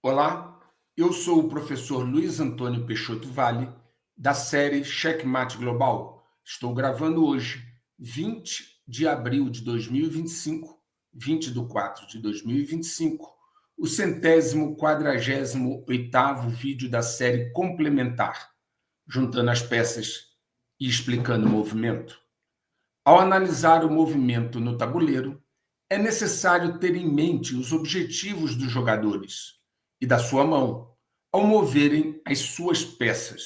Olá, eu sou o professor Luiz Antônio Peixoto Vale, da série Checkmate Global. Estou gravando hoje, 20 de abril de 2025, 20 de 4 de 2025, o 148º vídeo da série complementar, juntando as peças e explicando o movimento. Ao analisar o movimento no tabuleiro, é necessário ter em mente os objetivos dos jogadores e da sua mão ao moverem as suas peças.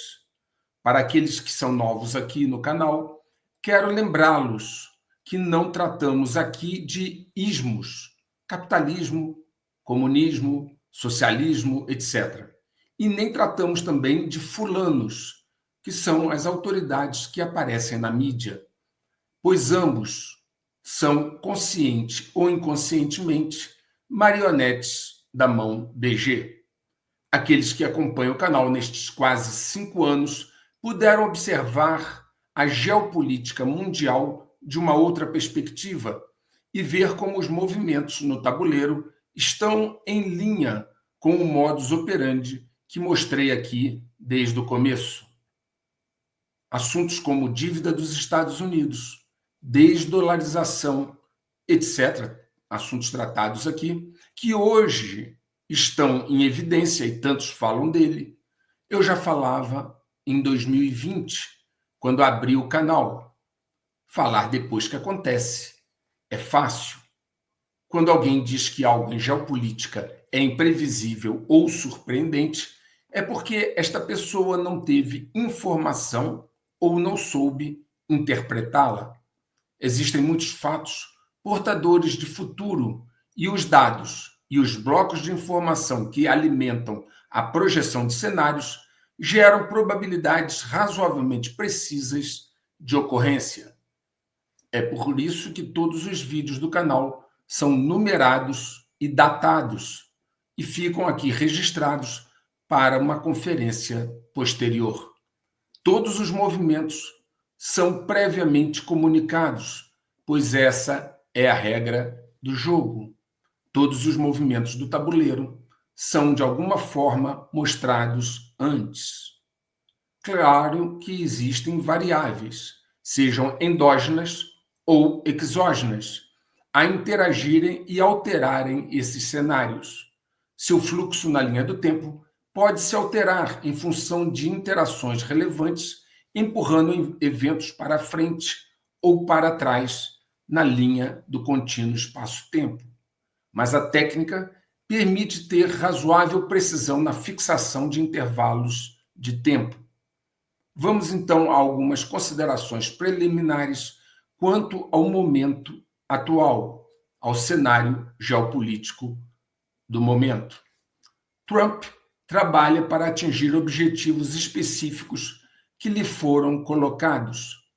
Para aqueles que são novos aqui no canal, quero lembrá-los que não tratamos aqui de ismos, capitalismo, comunismo, socialismo, etc. E nem tratamos também de fulanos, que são as autoridades que aparecem na mídia, pois ambos são, consciente ou inconscientemente, marionetes da mão BG. Aqueles que acompanham o canal nestes quase 5 anos puderam observar a geopolítica mundial de uma outra perspectiva e ver como os movimentos no tabuleiro estão em linha com o modus operandi que mostrei aqui desde o começo. Assuntos como dívida dos Estados Unidos, desdolarização, etc., assuntos tratados aqui, que hoje estão em evidência e tantos falam dele. Eu já falava em 2020, quando abri o canal. Falar depois que acontece é fácil. Quando alguém diz que algo em geopolítica é imprevisível ou surpreendente, é porque esta pessoa não teve informação ou não soube interpretá-la. Existem muitos fatos portadores de futuro e os dados e os blocos de informação que alimentam a projeção de cenários geram probabilidades razoavelmente precisas de ocorrência. É por isso que todos os vídeos do canal são numerados e datados e ficam aqui registrados para uma conferência posterior. Todos os movimentos são previamente comunicados, pois essa é a regra do jogo. Todos os movimentos do tabuleiro são, de alguma forma, mostrados antes. Claro que existem variáveis, sejam endógenas ou exógenas, a interagirem e alterarem esses cenários. Seu fluxo na linha do tempo pode se alterar em função de interações relevantes, empurrando eventos para frente ou para trás na linha do contínuo espaço-tempo. Mas a técnica permite ter razoável precisão na fixação de intervalos de tempo. Vamos então a algumas considerações preliminares quanto ao momento atual, ao cenário geopolítico do momento. Trump trabalha para atingir objetivos específicos que lhe foram colocados.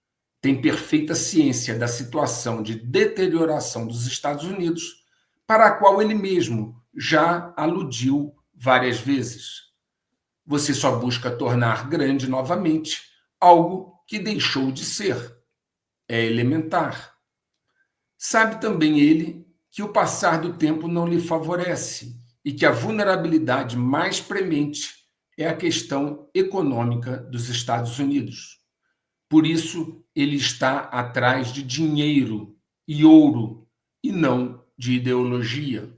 Tem perfeita ciência da situação de deterioração dos Estados Unidos, para a qual ele mesmo já aludiu várias vezes. Você só busca tornar grande novamente algo que deixou de ser. É elementar. Sabe também ele que o passar do tempo não lhe favorece e que a vulnerabilidade mais premente é a questão econômica dos Estados Unidos. Por isso, ele está atrás de dinheiro e ouro e não de ideologia.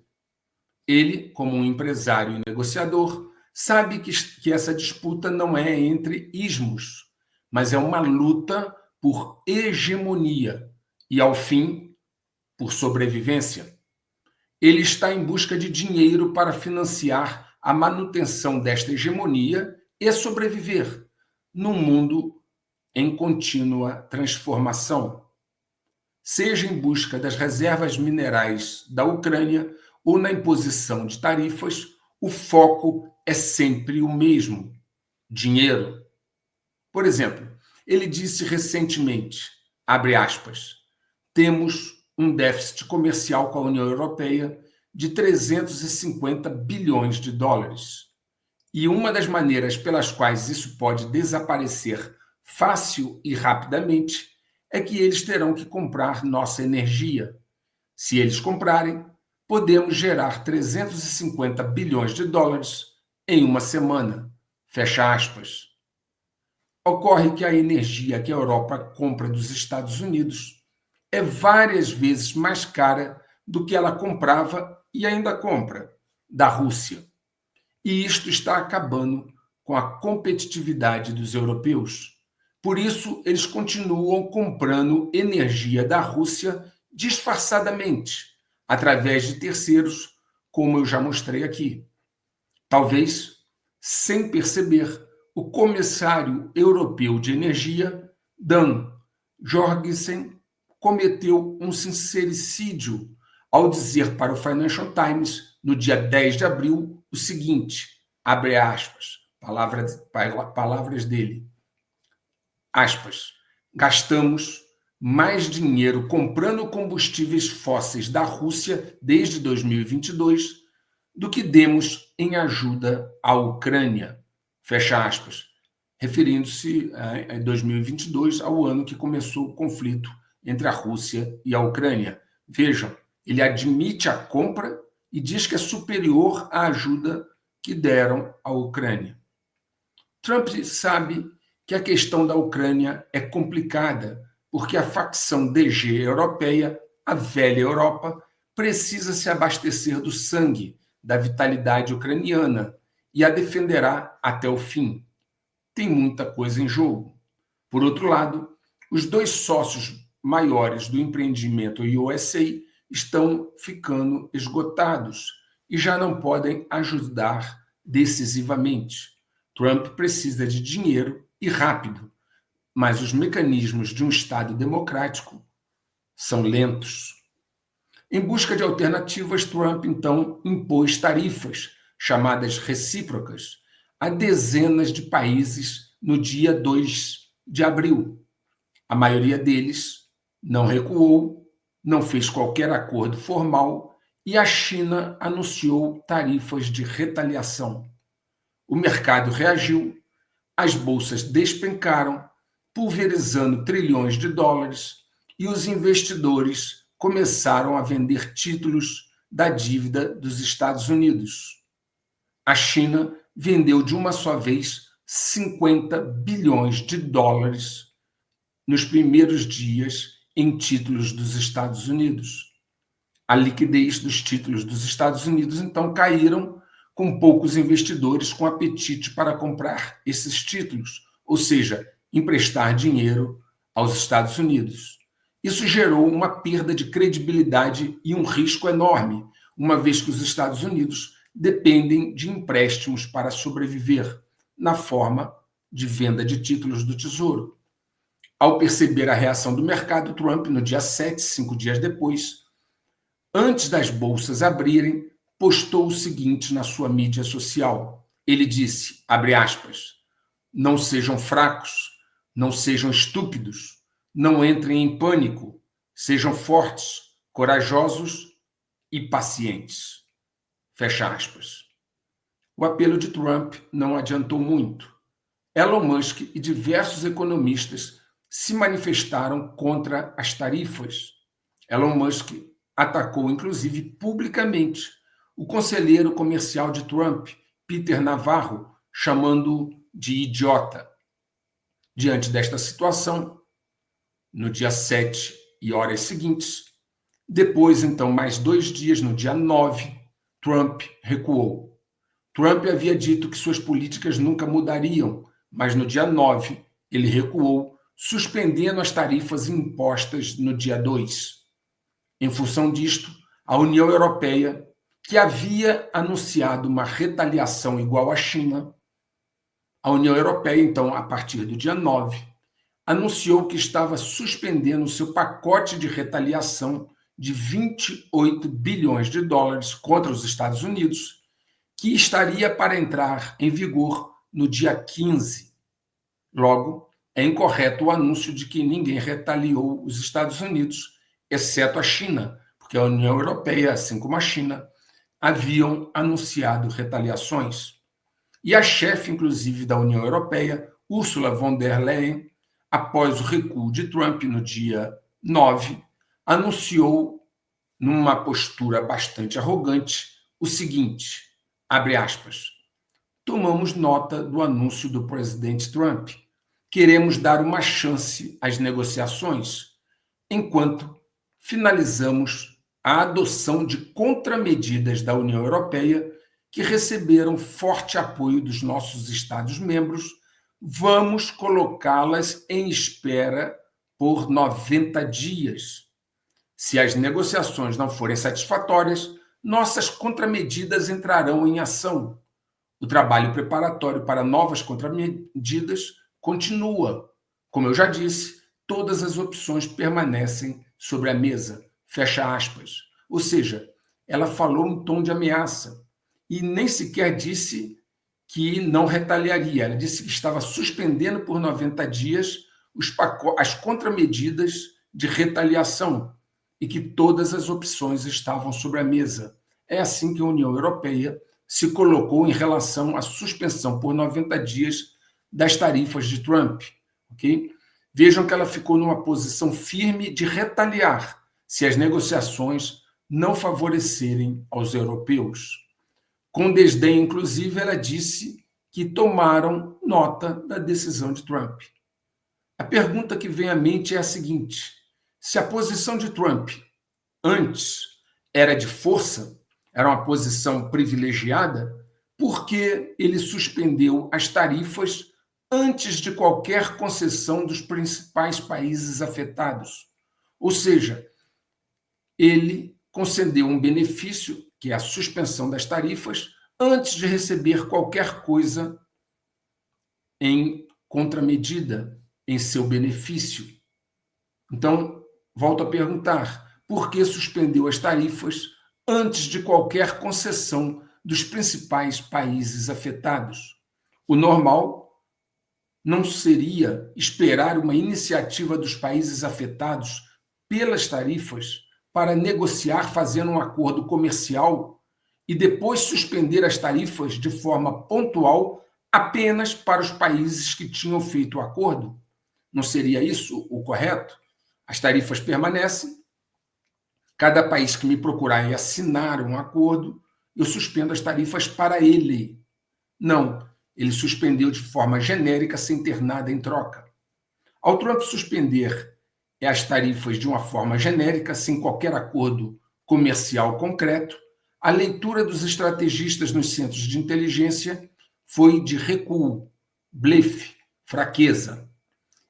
Ele, como um empresário e negociador, sabe que essa disputa não é entre ismos, mas é uma luta por hegemonia e, ao fim, por sobrevivência. Ele está em busca de dinheiro para financiar a manutenção desta hegemonia e sobreviver num mundo em contínua transformação. Seja em busca das reservas minerais da Ucrânia ou na imposição de tarifas, o foco é sempre o mesmo: dinheiro. Por exemplo, ele disse recentemente, abre aspas, temos um déficit comercial com a União Europeia de 350 bilhões de dólares. E uma das maneiras pelas quais isso pode desaparecer fácil e rapidamente é que eles terão que comprar nossa energia. Se eles comprarem, podemos gerar 350 bilhões de dólares em uma semana. Fecha aspas. Ocorre que a energia que a Europa compra dos Estados Unidos é várias vezes mais cara do que ela comprava e ainda compra da Rússia. E isto está acabando com a competitividade dos europeus. Por isso, eles continuam comprando energia da Rússia disfarçadamente, através de terceiros, como eu já mostrei aqui. Talvez, sem perceber, o comissário europeu de energia, Dan Jorgensen, cometeu um sincericídio ao dizer para o Financial Times, no dia 10 de abril, o seguinte, abre aspas, palavras dele, aspas, gastamos mais dinheiro comprando combustíveis fósseis da Rússia desde 2022 do que demos em ajuda à Ucrânia, fecha aspas, referindo-se a 2022, ao ano que começou o conflito entre a Rússia e a Ucrânia. Vejam, ele admite a compra e diz que é superior à ajuda que deram à Ucrânia. Trump sabe que a questão da Ucrânia é complicada, porque a facção DG europeia, a velha Europa, precisa se abastecer do sangue, da vitalidade ucraniana, e a defenderá até o fim. Tem muita coisa em jogo. Por outro lado, os dois sócios maiores do empreendimento USA estão ficando esgotados e já não podem ajudar decisivamente. Trump precisa de dinheiro e rápido, mas os mecanismos de um Estado democrático são lentos. Em busca de alternativas, Trump, então, impôs tarifas, chamadas recíprocas, a dezenas de países no dia 2 de abril. A maioria deles não recuou, não fez qualquer acordo formal e a China anunciou tarifas de retaliação. O mercado reagiu, as bolsas despencaram, pulverizando trilhões de dólares e os investidores começaram a vender títulos da dívida dos Estados Unidos. A China vendeu de uma só vez 50 bilhões de dólares nos primeiros dias em títulos dos Estados Unidos. A liquidez dos títulos dos Estados Unidos, então, caíram com poucos investidores com apetite para comprar esses títulos, ou seja, emprestar dinheiro aos Estados Unidos. Isso gerou uma perda de credibilidade e um risco enorme, uma vez que os Estados Unidos dependem de empréstimos para sobreviver, na forma de venda de títulos do Tesouro. Ao perceber a reação do mercado, Trump, no dia 7, 5 dias depois, antes das bolsas abrirem, postou o seguinte na sua mídia social. Ele disse, abre aspas, não sejam fracos, não sejam estúpidos, não entrem em pânico, sejam fortes, corajosos e pacientes. Fecha aspas. O apelo de Trump não adiantou muito. Elon Musk e diversos economistas se manifestaram contra as tarifas. Elon Musk atacou, inclusive, publicamente o conselheiro comercial de Trump, Peter Navarro, chamando-o de idiota. Diante desta situação, no dia 7 e horas seguintes, depois, então, mais 2 dias, no dia 9, Trump recuou. Trump havia dito que suas políticas nunca mudariam, mas no dia 9 ele recuou, suspendendo as tarifas impostas no dia 2. Em função disto, a União Europeia, que havia anunciado uma retaliação igual à China, a União Europeia, então, a partir do dia 9, anunciou que estava suspendendo seu pacote de retaliação de 28 bilhões de dólares contra os Estados Unidos, que estaria para entrar em vigor no dia 15. Logo, é incorreto o anúncio de que ninguém retaliou os Estados Unidos, exceto a China, porque a União Europeia, assim como a China, haviam anunciado retaliações. E a chefe, inclusive, da União Europeia, Ursula von der Leyen, após o recuo de Trump no dia 9, anunciou numa postura bastante arrogante, o seguinte, abre aspas, tomamos nota do anúncio do presidente Trump. Queremos dar uma chance às negociações, enquanto finalizamos a adoção de contramedidas da União Europeia que receberam forte apoio dos nossos Estados-membros, vamos colocá-las em espera por 90 dias. Se as negociações não forem satisfatórias, nossas contramedidas entrarão em ação. O trabalho preparatório para novas contramedidas continua. Como eu já disse, todas as opções permanecem sobre a mesa. Fecha aspas. Ou seja, ela falou em tom de ameaça e nem sequer disse que não retaliaria. Ela disse que estava suspendendo por 90 dias as contramedidas de retaliação e que todas as opções estavam sobre a mesa. É assim que a União Europeia se colocou em relação à suspensão por 90 dias das tarifas de Trump. Okay? Vejam que ela ficou numa posição firme de retaliar se as negociações não favorecerem aos europeus. Com desdém, inclusive, ela disse que tomaram nota da decisão de Trump. A pergunta que vem à mente é a seguinte: se a posição de Trump antes era de força, era uma posição privilegiada, por que ele suspendeu as tarifas antes de qualquer concessão dos principais países afetados? Ou seja, ele concedeu um benefício, que é a suspensão das tarifas, antes de receber qualquer coisa em contramedida, em seu benefício. Então, volto a perguntar, por que suspendeu as tarifas antes de qualquer concessão dos principais países afetados? O normal não seria esperar uma iniciativa dos países afetados pelas tarifas para negociar fazendo um acordo comercial e depois suspender as tarifas de forma pontual apenas para os países que tinham feito o acordo? Não seria isso o correto? As tarifas permanecem. Cada país que me procurar e assinar um acordo, eu suspendo as tarifas para ele. Não, ele suspendeu de forma genérica sem ter nada em troca. Ao Trump suspender as tarifas de uma forma genérica, sem qualquer acordo comercial concreto, a leitura dos estrategistas nos centros de inteligência foi de recuo, blefe, fraqueza.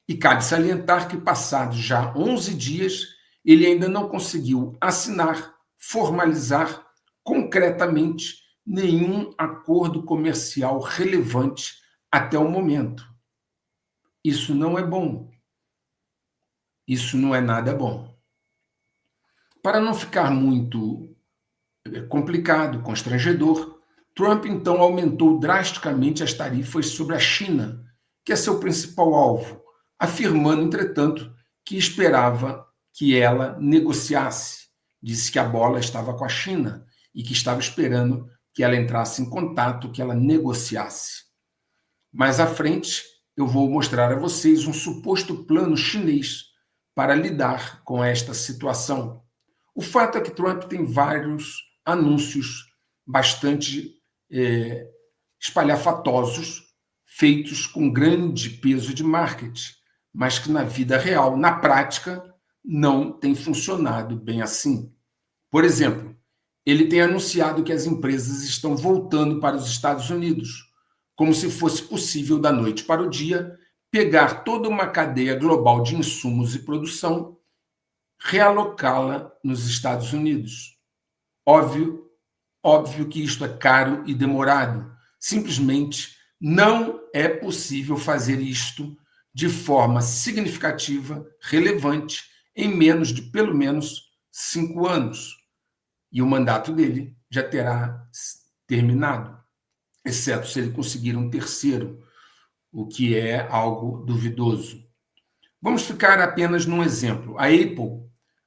E cabe salientar que, passados já 11 dias, ele ainda não conseguiu assinar, formalizar concretamente nenhum acordo comercial relevante até o momento. Isso não é bom. Isso não é nada bom. Para não ficar muito complicado, constrangedor, Trump então aumentou drasticamente as tarifas sobre a China, que é seu principal alvo, afirmando, entretanto, que esperava que ela negociasse. Disse que a bola estava com a China e que estava esperando que ela entrasse em contato, que ela negociasse. Mais à frente, eu vou mostrar a vocês um suposto plano chinês para lidar com esta situação. O fato é que Trump tem vários anúncios bastante espalhafatosos, feitos com grande peso de marketing, mas que na vida real, na prática, não tem funcionado bem assim. Por exemplo, ele tem anunciado que as empresas estão voltando para os Estados Unidos, como se fosse possível, da noite para o dia, pegar toda uma cadeia global de insumos e produção, realocá-la nos Estados Unidos. Óbvio que isto é caro e demorado. Simplesmente não é possível fazer isto de forma significativa, relevante, em menos de pelo menos 5 anos. E o mandato dele já terá terminado, exceto se ele conseguir um terceiro, o que é algo duvidoso. Vamos ficar apenas num exemplo. A Apple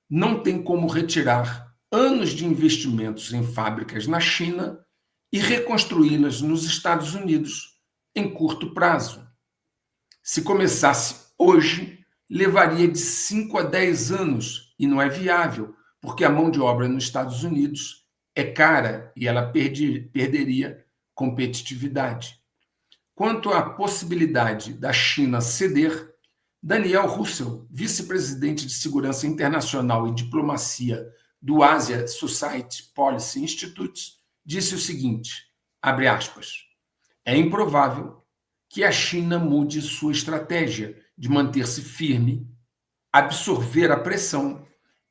não tem como retirar anos de investimentos em fábricas na China e reconstruí-las nos Estados Unidos em curto prazo. Se começasse hoje, levaria de 5 a 10 anos e não é viável, porque a mão de obra nos Estados Unidos é cara e ela perderia competitividade. Quanto à possibilidade da China ceder, Daniel Russell, vice-presidente de Segurança Internacional e Diplomacia do Asia Society Policy Institute, disse o seguinte, abre aspas, é improvável que a China mude sua estratégia de manter-se firme, absorver a pressão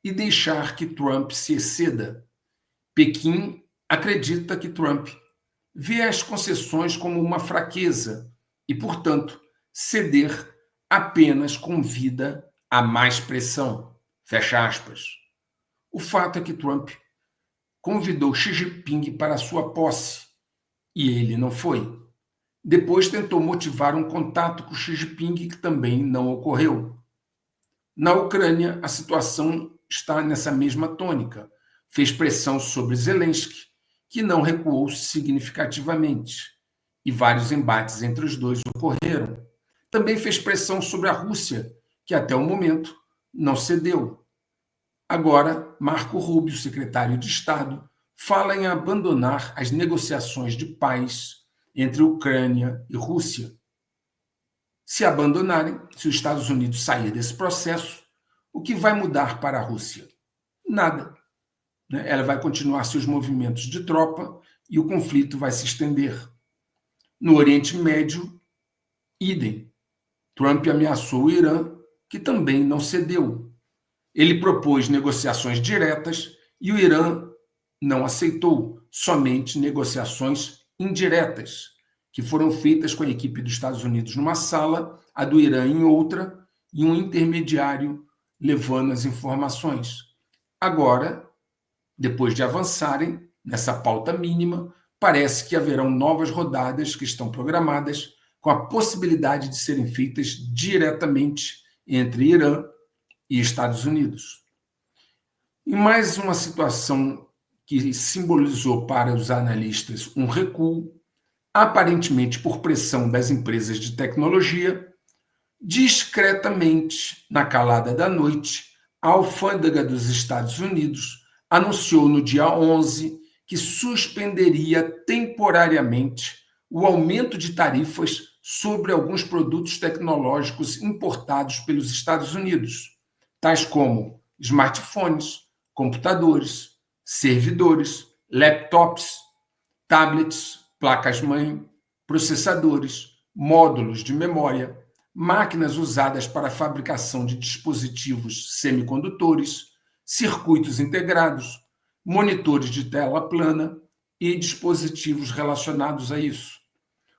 e deixar que Trump se exceda. Pequim acredita que Trump vê as concessões como uma fraqueza e, portanto, ceder apenas convida a mais pressão. Fecha aspas. O fato é que Trump convidou Xi Jinping para sua posse e ele não foi. Depois tentou motivar um contato com Xi Jinping que também não ocorreu. Na Ucrânia, a situação está nessa mesma tônica. Fez pressão sobre Zelensky, que não recuou significativamente, e vários embates entre os dois ocorreram. Também fez pressão sobre a Rússia, que até o momento não cedeu. Agora, Marco Rubio, secretário de Estado, fala em abandonar as negociações de paz entre Ucrânia e Rússia. Se abandonarem, se os Estados Unidos sair desse processo, o que vai mudar para a Rússia? Nada. Ela vai continuar seus movimentos de tropa e o conflito vai se estender. No Oriente Médio, idem. Trump ameaçou o Irã, que também não cedeu. Ele propôs negociações diretas e o Irã não aceitou, somente negociações indiretas, que foram feitas com a equipe dos Estados Unidos numa sala, a do Irã em outra, e um intermediário levando as informações. Agora, depois de avançarem nessa pauta mínima, parece que haverão novas rodadas que estão programadas com a possibilidade de serem feitas diretamente entre Irã e Estados Unidos. Em mais uma situação que simbolizou para os analistas um recuo, aparentemente por pressão das empresas de tecnologia, discretamente, na calada da noite, a alfândega dos Estados Unidos anunciou no dia 11 que suspenderia temporariamente o aumento de tarifas sobre alguns produtos tecnológicos importados pelos Estados Unidos, tais como smartphones, computadores, servidores, laptops, tablets, placas-mãe, processadores, módulos de memória, máquinas usadas para a fabricação de dispositivos semicondutores, circuitos integrados, monitores de tela plana e dispositivos relacionados a isso.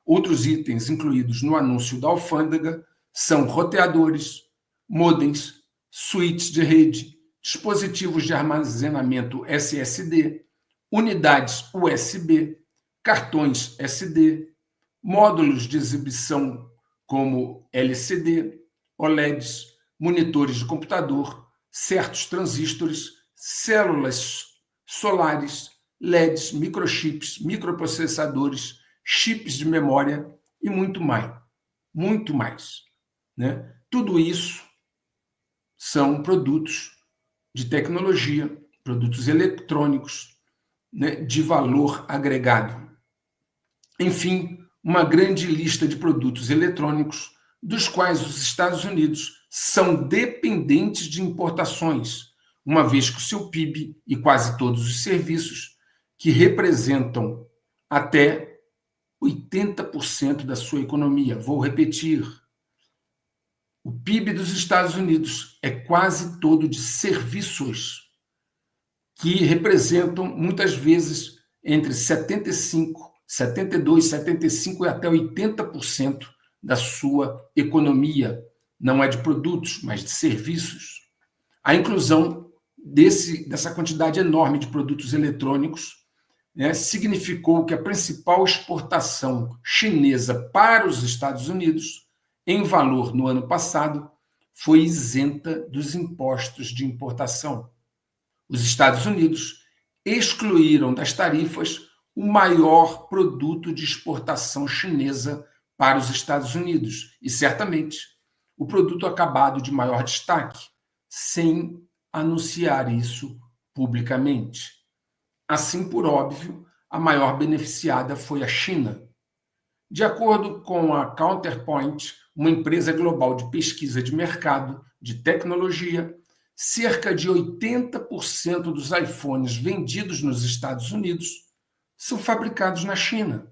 Outros itens incluídos no anúncio da alfândega são roteadores, modems, switches de rede, dispositivos de armazenamento SSD, unidades USB, cartões SD, módulos de exibição como LCD, OLEDs, monitores de computador, certos transistores, células solares, LEDs, microchips, microprocessadores, chips de memória e muito mais. Muito mais. Né? Tudo isso são produtos de tecnologia, produtos eletrônicos, né, de valor agregado. Enfim, uma grande lista de produtos eletrônicos dos quais os Estados Unidos são dependentes de importações, uma vez que o seu PIB e quase todos os serviços, que representam até 80% da sua economia. Vou repetir. O PIB dos Estados Unidos é quase todo de serviços, que representam, muitas vezes, entre 75, 72, 75 e até 80% da sua economia. Não é de produtos, mas de serviços. A inclusão dessa quantidade enorme de produtos eletrônicos, né, significou que a principal exportação chinesa para os Estados Unidos, em valor no ano passado, foi isenta dos impostos de importação. Os Estados Unidos excluíram das tarifas o maior produto de exportação chinesa para os Estados Unidos e, certamente, o produto acabado de maior destaque, sem anunciar isso publicamente. Assim, por óbvio, a maior beneficiada foi a China. De acordo com a Counterpoint, uma empresa global de pesquisa de mercado de tecnologia, cerca de 80% dos iPhones vendidos nos Estados Unidos são fabricados na China.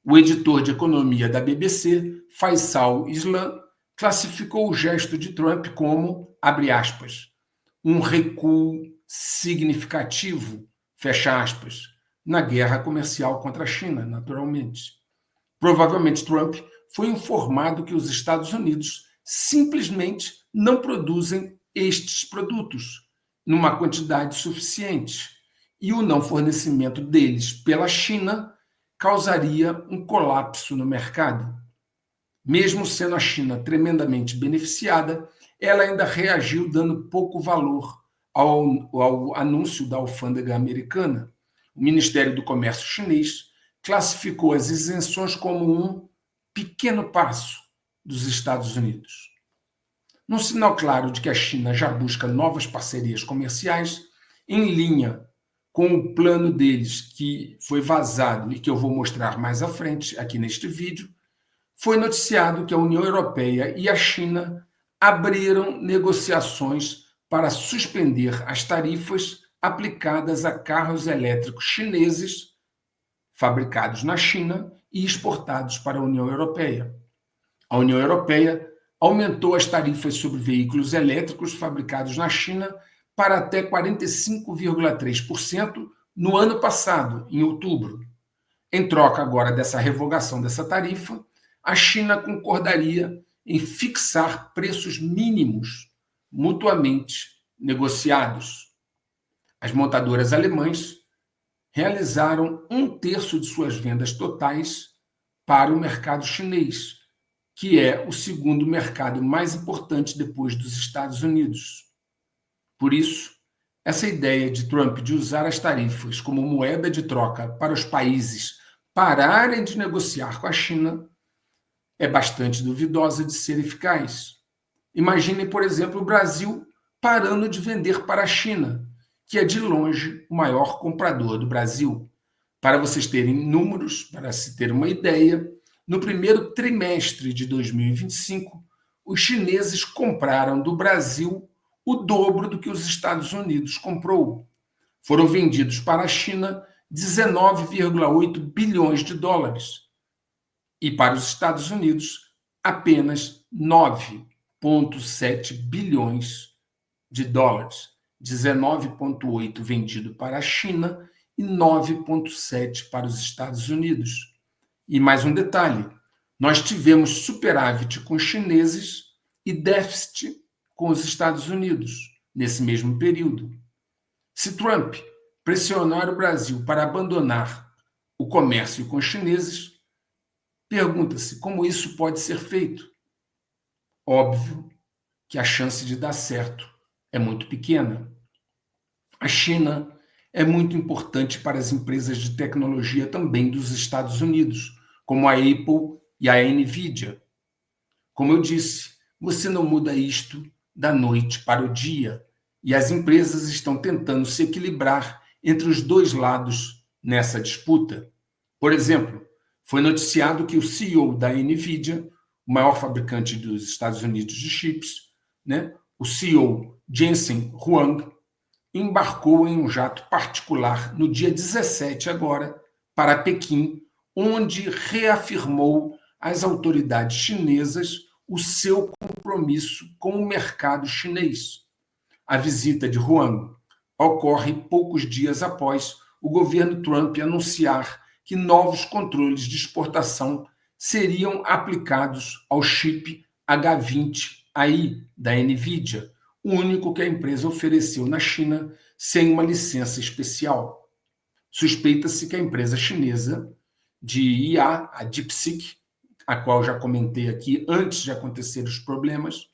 O editor de economia da BBC, Faisal Islam, classificou o gesto de Trump como, abre aspas, um recuo significativo, fecha aspas, na guerra comercial contra a China, naturalmente. Provavelmente Trump foi informado que os Estados Unidos simplesmente não produzem estes produtos numa quantidade suficiente e o não fornecimento deles pela China causaria um colapso no mercado. Mesmo sendo a China tremendamente beneficiada, ela ainda reagiu dando pouco valor ao anúncio da alfândega americana. O Ministério do Comércio chinês classificou as isenções como um pequeno passo dos Estados Unidos. Num sinal claro de que a China já busca novas parcerias comerciais, em linha com o plano deles que foi vazado e que eu vou mostrar mais à frente aqui neste vídeo, foi noticiado que a União Europeia e a China abriram negociações para suspender as tarifas aplicadas a carros elétricos chineses fabricados na China e exportados para a União Europeia. A União Europeia aumentou as tarifas sobre veículos elétricos fabricados na China para até 45,3% no ano passado, em outubro. Em troca agora dessa revogação dessa tarifa, a China concordaria em fixar preços mínimos mutuamente negociados. As montadoras alemãs realizaram 1/3 de suas vendas totais para o mercado chinês, que é o segundo mercado mais importante depois dos Estados Unidos. Por isso, essa ideia de Trump de usar as tarifas como moeda de troca para os países pararem de negociar com a China é bastante duvidosa de ser eficaz. Imaginem, por exemplo, o Brasil parando de vender para a China, que é de longe o maior comprador do Brasil. Para vocês terem números, para se ter uma ideia, no primeiro trimestre de 2025, os chineses compraram do Brasil o dobro do que os Estados Unidos comprou. Foram vendidos para a China 19,8 bilhões de dólares e para os Estados Unidos apenas 9,7 bilhões de dólares. 19,8 vendido para a China e 9,7 para os Estados Unidos. E mais um detalhe, nós tivemos superávit com os chineses e déficit com os Estados Unidos nesse mesmo período. Se Trump pressionar o Brasil para abandonar o comércio com os chineses, pergunta-se como isso pode ser feito. Óbvio que a chance de dar certo é muito pequena. A China é muito importante para as empresas de tecnologia também dos Estados Unidos, como a Apple e a Nvidia. Como eu disse, você não muda isto da noite para o dia, e as empresas estão tentando se equilibrar entre os dois lados nessa disputa. Por exemplo, foi noticiado que o CEO da Nvidia, o maior fabricante dos Estados Unidos de chips, o CEO Jensen Huang, embarcou em um jato particular no dia 17 agora para Pequim, onde reafirmou às autoridades chinesas o seu compromisso com o mercado chinês. A visita de Huang ocorre poucos dias após o governo Trump anunciar que novos controles de exportação seriam aplicados ao chip H20AI da Nvidia, o único que a empresa ofereceu na China sem uma licença especial. Suspeita-se que a empresa chinesa de IA, a DeepSeek, a qual já comentei aqui antes de acontecer os problemas,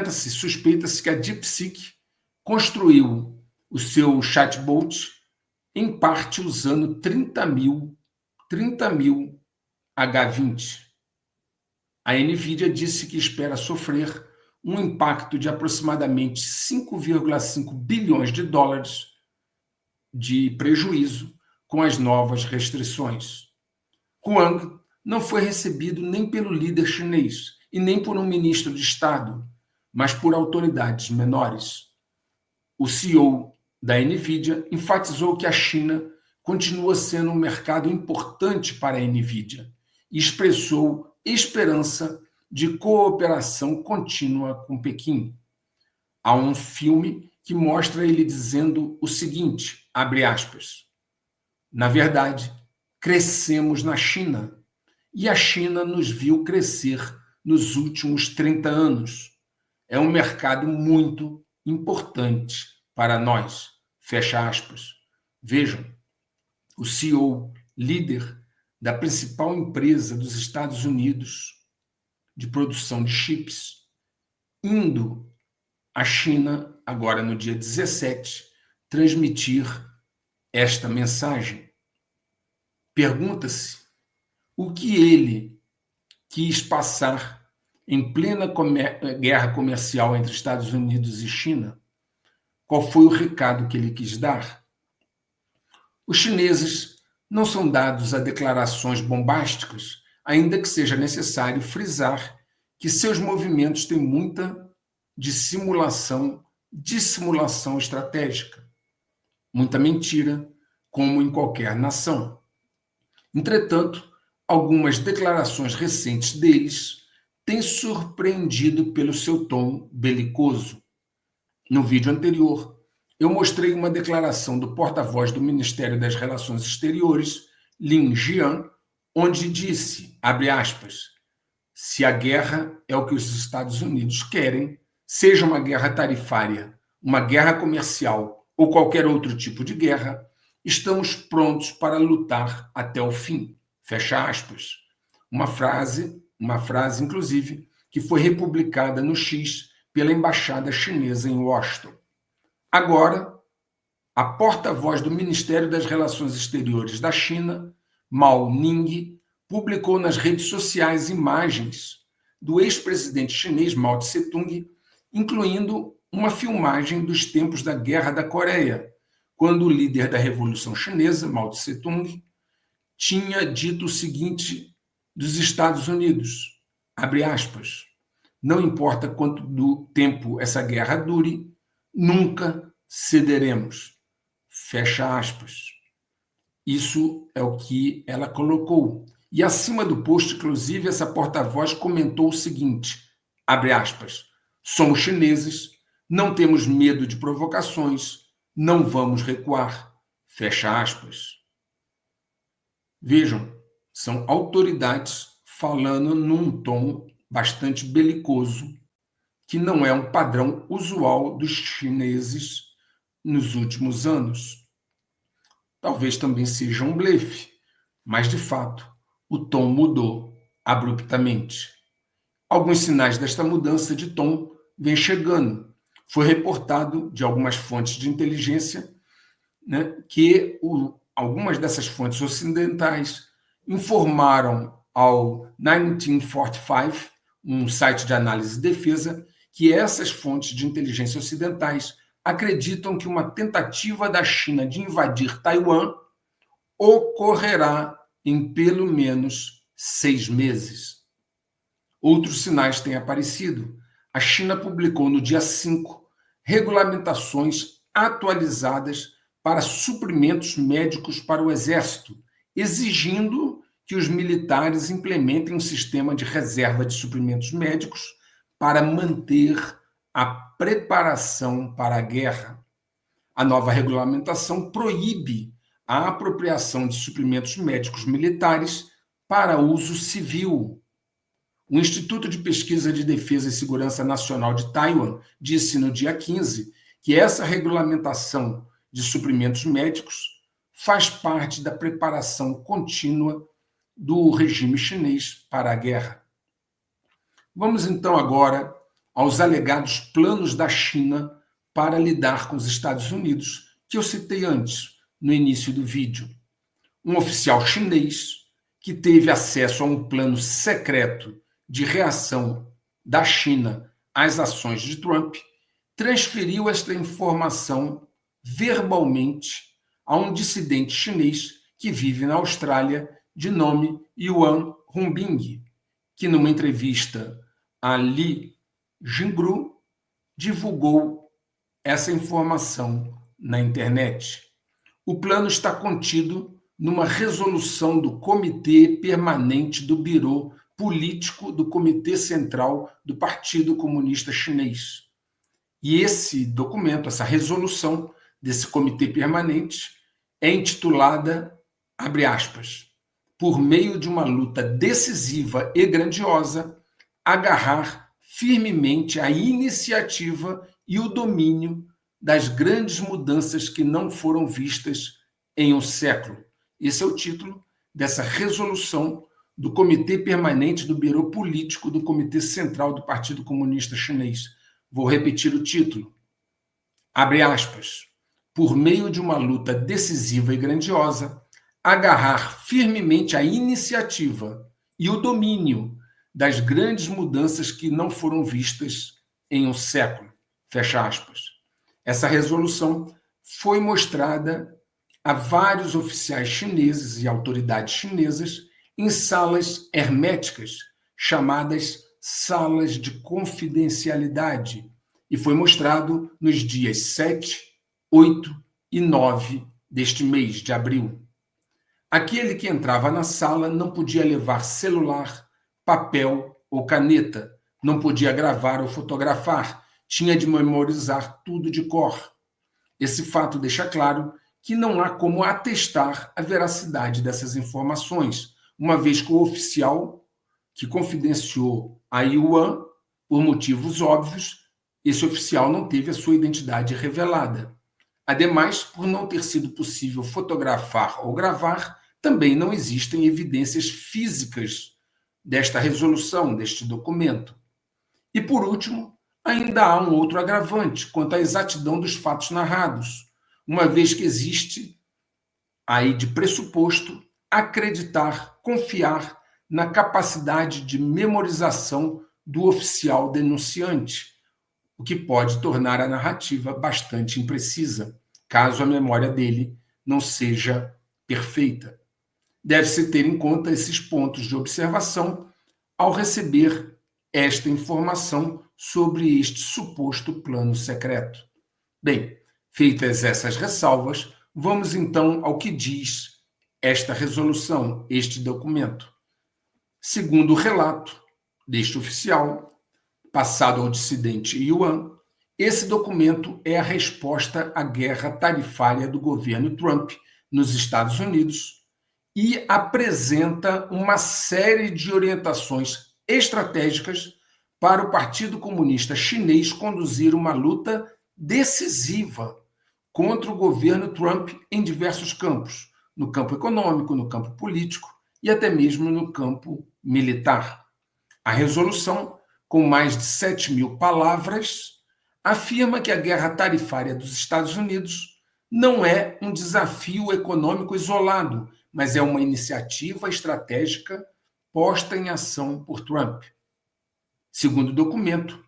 suspeita-se que a DeepSeek construiu o seu chatbot em parte usando 30 mil H20. A Nvidia disse que espera sofrer um impacto de aproximadamente 5,5 bilhões de dólares de prejuízo com as novas restrições. Huang não foi recebido nem pelo líder chinês e nem por um ministro de Estado, mas por autoridades menores. O CEO da NVIDIA enfatizou que a China continua sendo um mercado importante para a NVIDIA e expressou esperança de cooperação contínua com Pequim. Há um filme que mostra ele dizendo o seguinte, abre aspas, na verdade, crescemos na China e a China nos viu crescer nos últimos 30 anos. É um mercado muito importante para nós, fecha aspas. Vejam, o CEO, líder da principal empresa dos Estados Unidos de produção de chips, indo à China, agora no dia 17, transmitir esta mensagem. Pergunta-se o que ele quis passar em plena guerra comercial entre Estados Unidos e China. Qual foi o recado que ele quis dar? Os chineses não são dados a declarações bombásticas, ainda que seja necessário frisar que seus movimentos têm muita dissimulação estratégica, muita mentira, como em qualquer nação. Entretanto, algumas declarações recentes deles têm surpreendido pelo seu tom belicoso. No vídeo anterior, eu mostrei uma declaração do porta-voz do Ministério das Relações Exteriores, Lin Jian, onde disse, abre aspas, se a guerra é o que os Estados Unidos querem, seja uma guerra tarifária, uma guerra comercial ou qualquer outro tipo de guerra, estamos prontos para lutar até o fim. Fecha aspas. Uma frase, inclusive, que foi republicada no X pela Embaixada Chinesa em Washington. Agora, a porta-voz do Ministério das Relações Exteriores da China, Mao Ning, publicou nas redes sociais imagens do ex-presidente chinês Mao Tse-tung, incluindo uma filmagem dos tempos da Guerra da Coreia, quando o líder da Revolução Chinesa, Mao Tse-tung, tinha dito o seguinte dos Estados Unidos, abre aspas, não importa quanto tempo essa guerra dure, nunca cederemos, fecha aspas. Isso é o que ela colocou. E acima do post, inclusive, essa porta-voz comentou o seguinte, abre aspas, somos chineses, não temos medo de provocações, não vamos recuar, fecha aspas. Vejam, são autoridades falando num tom bastante belicoso, que não é um padrão usual dos chineses nos últimos anos. Talvez também seja um blefe, mas, de fato, o tom mudou abruptamente. Alguns sinais desta mudança de tom vêm chegando. Foi reportado de algumas fontes de inteligência, né, que algumas dessas fontes ocidentais informaram ao 1945, um site de análise e defesa, que essas fontes de inteligência ocidentais acreditam que uma tentativa da China de invadir Taiwan ocorrerá em pelo menos 6 meses. Outros sinais têm aparecido. A China publicou no dia 5 regulamentações atualizadas para suprimentos médicos para o Exército, exigindo que os militares implementem um sistema de reserva de suprimentos médicos para manter a preparação para a guerra. A nova regulamentação proíbe a apropriação de suprimentos médicos militares para uso civil. O Instituto de Pesquisa de Defesa e Segurança Nacional de Taiwan disse no dia 15 que essa regulamentação de suprimentos médicos faz parte da preparação contínua do regime chinês para a guerra. Vamos então agora aos alegados planos da China para lidar com os Estados Unidos, que eu citei antes, no início do vídeo. Um oficial chinês que teve acesso a um plano secreto de reação da China às ações de Trump, transferiu esta informação verbalmente a um dissidente chinês que vive na Austrália, de nome Yuan Humbing, que numa entrevista a Li Jingru divulgou essa informação na internet. O plano está contido numa resolução do Comitê Permanente do Birô Político do Comitê Central do Partido Comunista Chinês. E esse documento, essa resolução desse Comitê Permanente, é intitulada, abre aspas, por meio de uma luta decisiva e grandiosa, agarrar firmemente a iniciativa e o domínio das grandes mudanças que não foram vistas em um século. Esse é o título dessa resolução do Comitê Permanente do Birô Político do Comitê Central do Partido Comunista Chinês. Vou repetir o título. Abre aspas. Por meio de uma luta decisiva e grandiosa, agarrar firmemente a iniciativa e o domínio das grandes mudanças que não foram vistas em um século. Fecha aspas. Essa resolução foi mostrada a vários oficiais chineses e autoridades chinesas em salas herméticas, chamadas salas de confidencialidade, e foi mostrado nos dias 7, 8 e 9 deste mês de abril. Aquele que entrava na sala não podia levar celular, papel ou caneta, não podia gravar ou fotografar, tinha de memorizar tudo de cor. Esse fato deixa claro que não há como atestar a veracidade dessas informações, uma vez que o oficial que confidenciou a Yuan, por motivos óbvios, esse oficial não teve a sua identidade revelada. Ademais, por não ter sido possível fotografar ou gravar, também não existem evidências físicas desta resolução, deste documento. E, por último, ainda há um outro agravante quanto à exatidão dos fatos narrados, uma vez que existe aí de pressuposto acreditar, confiar na capacidade de memorização do oficial denunciante, o que pode tornar a narrativa bastante imprecisa, caso a memória dele não seja perfeita. Deve-se ter em conta esses pontos de observação ao receber esta informação sobre este suposto plano secreto. Bem, feitas essas ressalvas, vamos então ao que diz esta resolução, este documento. Segundo o relato deste oficial, passado ao dissidente Yuan, esse documento é a resposta à guerra tarifária do governo Trump nos Estados Unidos e apresenta uma série de orientações estratégicas para o Partido Comunista Chinês conduzir uma luta decisiva contra o governo Trump em diversos campos, no campo econômico, no campo político e até mesmo no campo militar. A resolução, com mais de 7.000 palavras, afirma que a guerra tarifária dos Estados Unidos não é um desafio econômico isolado, mas é uma iniciativa estratégica posta em ação por Trump. Segundo o documento,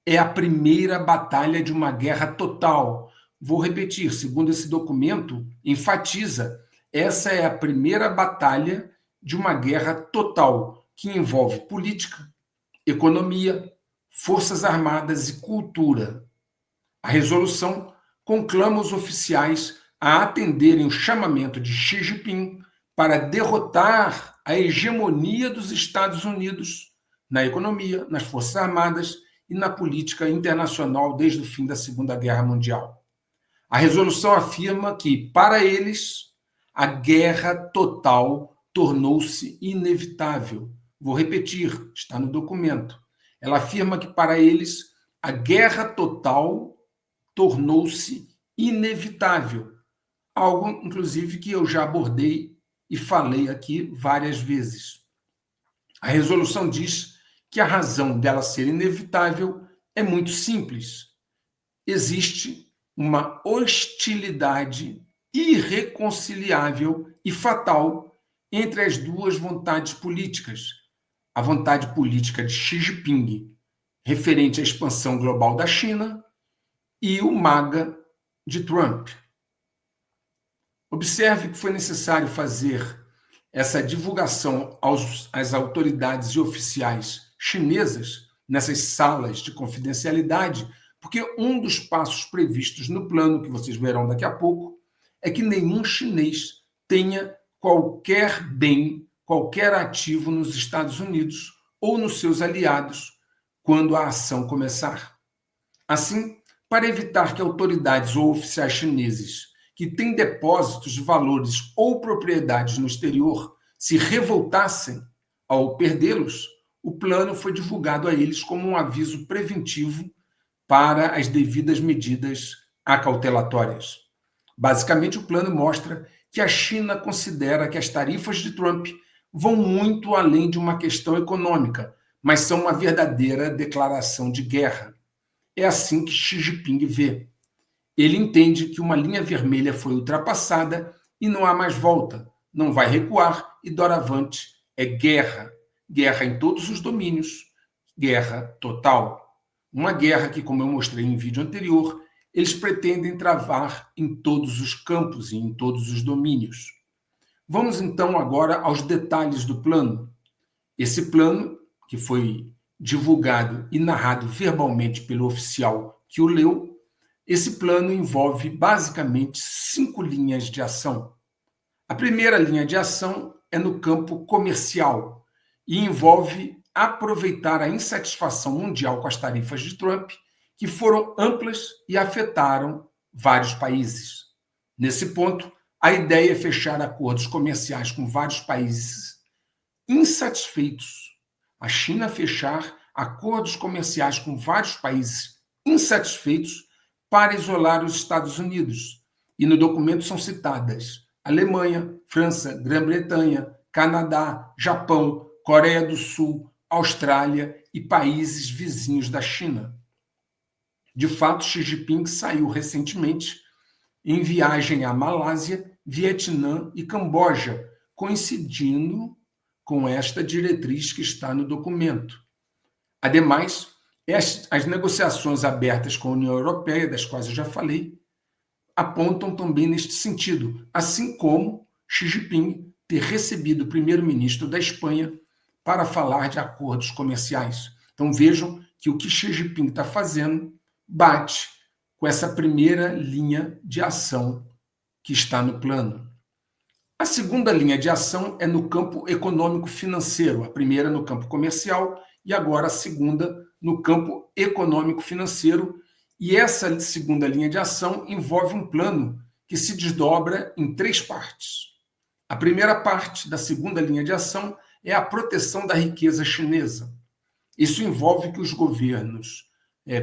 é a primeira batalha de uma guerra total. Vou repetir, segundo esse documento, enfatiza, essa é a primeira batalha de uma guerra total, que envolve política, economia, forças armadas e cultura. A resolução conclama os oficiais a atenderem o chamamento de Xi Jinping para derrotar a hegemonia dos Estados Unidos na economia, nas forças armadas e na política internacional desde o fim da Segunda Guerra Mundial. A resolução afirma que, para eles, a guerra total tornou-se inevitável. Vou repetir, está no documento. Ela afirma que, para eles, a guerra total tornou-se inevitável. Algo, inclusive, que eu já abordei e falei aqui várias vezes. A resolução diz que a razão dela ser inevitável é muito simples. Existe uma hostilidade irreconciliável e fatal entre as duas vontades políticas. A vontade política de Xi Jinping referente à expansão global da China, e o MAGA de Trump. Observe que foi necessário fazer essa divulgação às autoridades e oficiais chinesas nessas salas de confidencialidade, porque um dos passos previstos no plano, que vocês verão daqui a pouco, é que nenhum chinês tenha qualquer bem, qualquer ativo nos Estados Unidos ou nos seus aliados quando a ação começar. Assim, para evitar que autoridades ou oficiais chineses que têm depósitos de valores ou propriedades no exterior se revoltassem ao perdê-los, o plano foi divulgado a eles como um aviso preventivo para as devidas medidas acautelatórias. Basicamente, o plano mostra que a China considera que as tarifas de Trump vão muito além de uma questão econômica, mas são uma verdadeira declaração de guerra. É assim que Xi Jinping vê. Ele entende que uma linha vermelha foi ultrapassada e não há mais volta, não vai recuar e doravante é guerra. Guerra em todos os domínios, guerra total. Uma guerra que, como eu mostrei em vídeo anterior, eles pretendem travar em todos os campos e em todos os domínios. Vamos então agora aos detalhes do plano. Esse plano, que foi divulgado e narrado verbalmente pelo oficial que o leu, esse plano envolve basicamente 5 linhas de ação. A primeira linha de ação é no campo comercial e envolve aproveitar a insatisfação mundial com as tarifas de Trump, que foram amplas e afetaram vários países. Nesse ponto, a ideia é fechar acordos comerciais com vários países insatisfeitos. A China fechar acordos comerciais com vários países insatisfeitos para isolar os Estados Unidos. E no documento são citadas Alemanha, França, Grã-Bretanha, Canadá, Japão, Coreia do Sul, Austrália e países vizinhos da China. De fato, Xi Jinping saiu recentemente em viagem à Malásia, Vietnã e Camboja, coincidindo com esta diretriz que está no documento. Ademais, as negociações abertas com a União Europeia, das quais eu já falei, apontam também neste sentido, assim como Xi Jinping ter recebido o primeiro-ministro da Espanha para falar de acordos comerciais. Então vejam que o que Xi Jinping está fazendo bate com essa primeira linha de ação que está no plano. A segunda linha de ação é no campo econômico-financeiro, a primeira no campo comercial e agora a segunda no campo econômico-financeiro. E essa segunda linha de ação envolve um plano que se desdobra em 3 partes. A primeira parte da segunda linha de ação é a proteção da riqueza chinesa. Isso envolve que os governos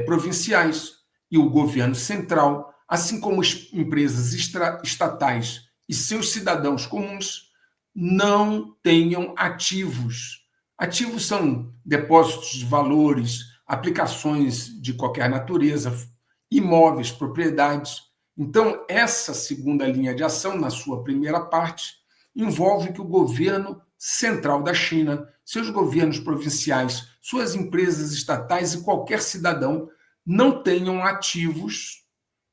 provinciais e o governo central, assim como as empresas estatais e seus cidadãos comuns, não tenham ativos. Ativos são depósitos de valores, aplicações de qualquer natureza, imóveis, propriedades. Então, essa segunda linha de ação, na sua primeira parte, envolve que o governo central da China, seus governos provinciais, suas empresas estatais e qualquer cidadão não tenham ativos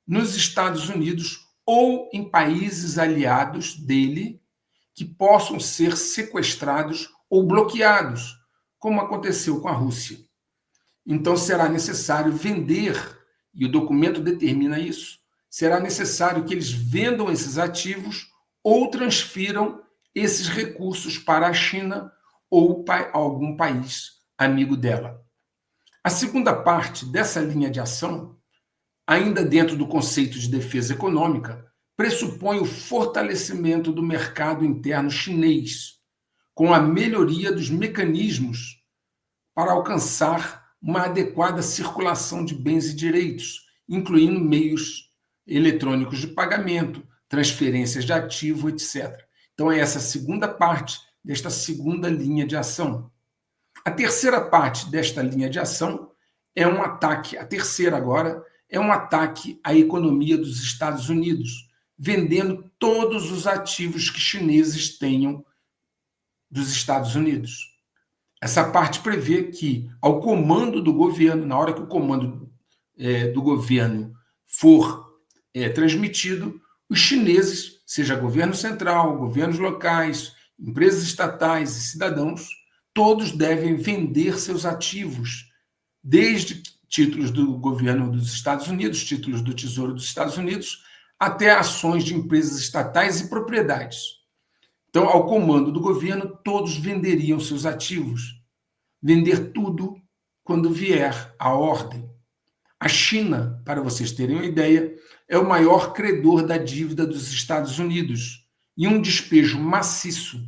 nos Estados Unidos ou em países aliados dele que possam ser sequestrados ou bloqueados, como aconteceu com a Rússia. Então, será necessário vender, e o documento determina isso, será necessário que eles vendam esses ativos ou transfiram esses recursos para a China ou para algum país amigo dela. A segunda parte dessa linha de ação, ainda dentro do conceito de defesa econômica, pressupõe o fortalecimento do mercado interno chinês, com a melhoria dos mecanismos para alcançar uma adequada circulação de bens e direitos, incluindo meios eletrônicos de pagamento, transferências de ativo, etc. Então, é essa segunda parte desta segunda linha de ação. A terceira parte desta linha de ação é um ataque, a terceira agora, é um ataque à economia dos Estados Unidos, vendendo todos os ativos que chineses tenham dos Estados Unidos. Essa parte prevê que, ao comando do governo, na hora que o comando do governo for transmitido, os chineses, seja governo central, governos locais, empresas estatais e cidadãos, todos devem vender seus ativos, desde títulos do governo dos Estados Unidos, títulos do Tesouro dos Estados Unidos, até ações de empresas estatais e propriedades. Então, ao comando do governo, todos venderiam seus ativos. Vender tudo quando vier a ordem. A China, para vocês terem uma ideia, é o maior credor da dívida dos Estados Unidos, e um despejo maciço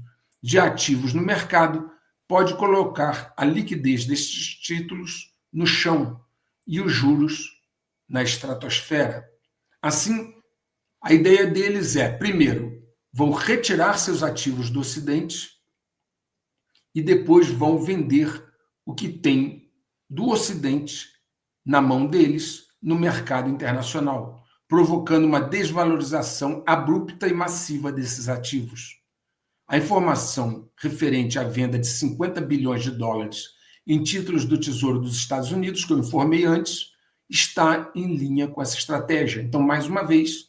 de ativos no mercado pode colocar a liquidez destes títulos no chão e os juros na estratosfera. Assim, a ideia deles é, primeiro, vão retirar seus ativos do Ocidente e depois vão vender o que tem do Ocidente na mão deles no mercado internacional, provocando uma desvalorização abrupta e massiva desses ativos. A informação referente à venda de 50 bilhões de dólares em títulos do Tesouro dos Estados Unidos, que eu informei antes, está em linha com essa estratégia. Então, mais uma vez,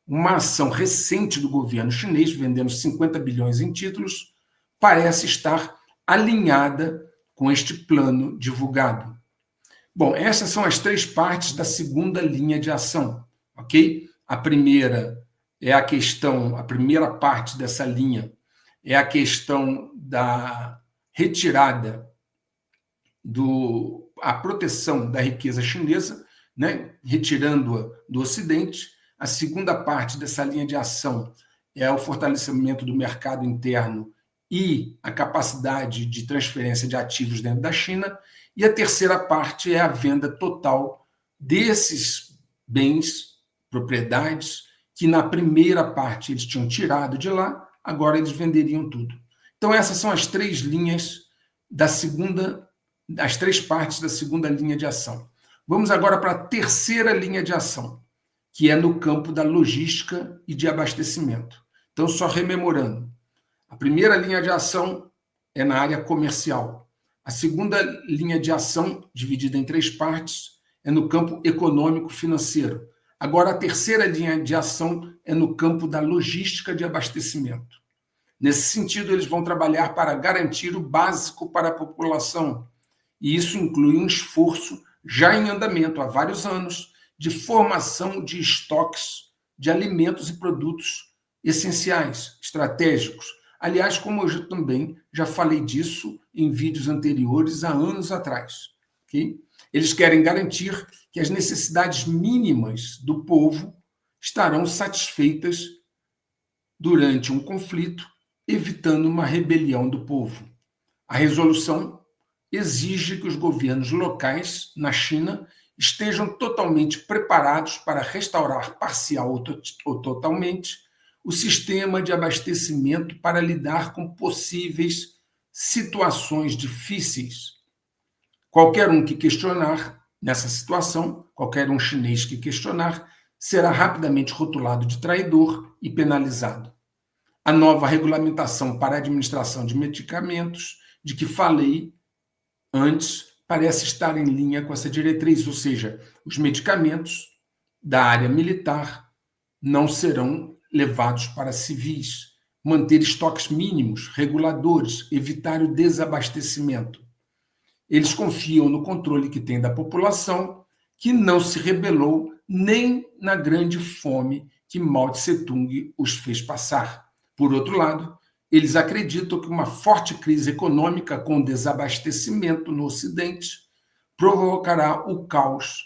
uma ação recente do governo chinês, vendendo 50 bilhões em títulos, parece estar alinhada com este plano divulgado. Bom, essas são as três partes da segunda linha de ação, ok? A primeira é a questão, a primeira parte dessa linha é a questão da retirada a proteção da riqueza chinesa, né? Retirando-a do Ocidente. A segunda parte dessa linha de ação é o fortalecimento do mercado interno e a capacidade de transferência de ativos dentro da China. E a terceira parte é a venda total desses bens, propriedades, que na primeira parte eles tinham tirado de lá, agora eles venderiam tudo. Então, essas são as três linhas da segunda, as três partes da segunda linha de ação. Vamos agora para a terceira linha de ação, que é no campo da logística e de abastecimento. Então, só rememorando, a primeira linha de ação é na área comercial. A segunda linha de ação, dividida em três partes, é no campo econômico-financeiro. Agora, a terceira linha de ação é no campo da logística de abastecimento. Nesse sentido, eles vão trabalhar para garantir o básico para a população, e isso inclui um esforço já em andamento há vários anos de formação de estoques de alimentos e produtos essenciais, estratégicos. Aliás, como eu também já falei disso em vídeos anteriores há anos atrás. Okay? Eles querem garantir que as necessidades mínimas do povo estarão satisfeitas durante um conflito, evitando uma rebelião do povo. A resolução exige que os governos locais na China estejam totalmente preparados para restaurar parcial ou totalmente o sistema de abastecimento para lidar com possíveis situações difíceis. Qualquer um que questionar nessa situação, qualquer um chinês que questionar, será rapidamente rotulado de traidor e penalizado. A nova regulamentação para a administração de medicamentos, de que falei antes, parece estar em linha com essa diretriz, ou seja, os medicamentos da área militar não serão levados para civis, manter estoques mínimos, reguladores, evitar o desabastecimento. Eles confiam no controle que tem da população, que não se rebelou nem na grande fome que Mao Tse-tung os fez passar. Por outro lado, eles acreditam que uma forte crise econômica com desabastecimento no Ocidente provocará o caos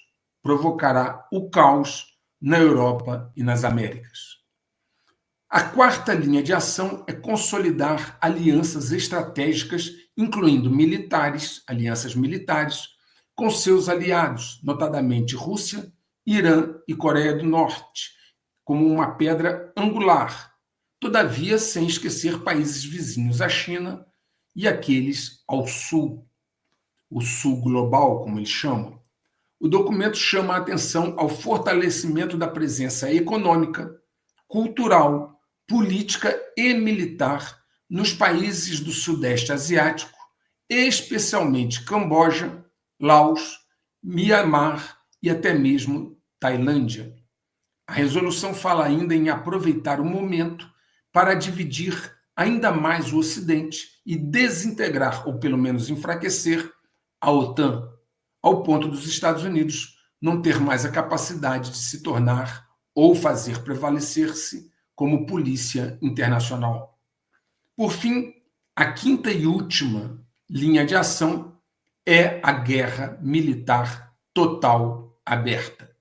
na Europa e nas Américas. A quarta linha de ação é consolidar alianças estratégicas, incluindo alianças militares, com seus aliados, notadamente Rússia, Irã e Coreia do Norte, como uma pedra angular, todavia sem esquecer países vizinhos à China e aqueles ao sul, o sul global, como eles chamam. O documento chama a atenção ao fortalecimento da presença econômica, cultural, política e militar nos países do Sudeste Asiático, especialmente Camboja, Laos, Mianmar e até mesmo Tailândia. A resolução fala ainda em aproveitar o momento para dividir ainda mais o Ocidente e desintegrar, ou pelo menos enfraquecer, a OTAN, ao ponto dos Estados Unidos não ter mais a capacidade de se tornar ou fazer prevalecer-se como polícia internacional. Por fim, a quinta e última linha de ação é a guerra militar total aberta.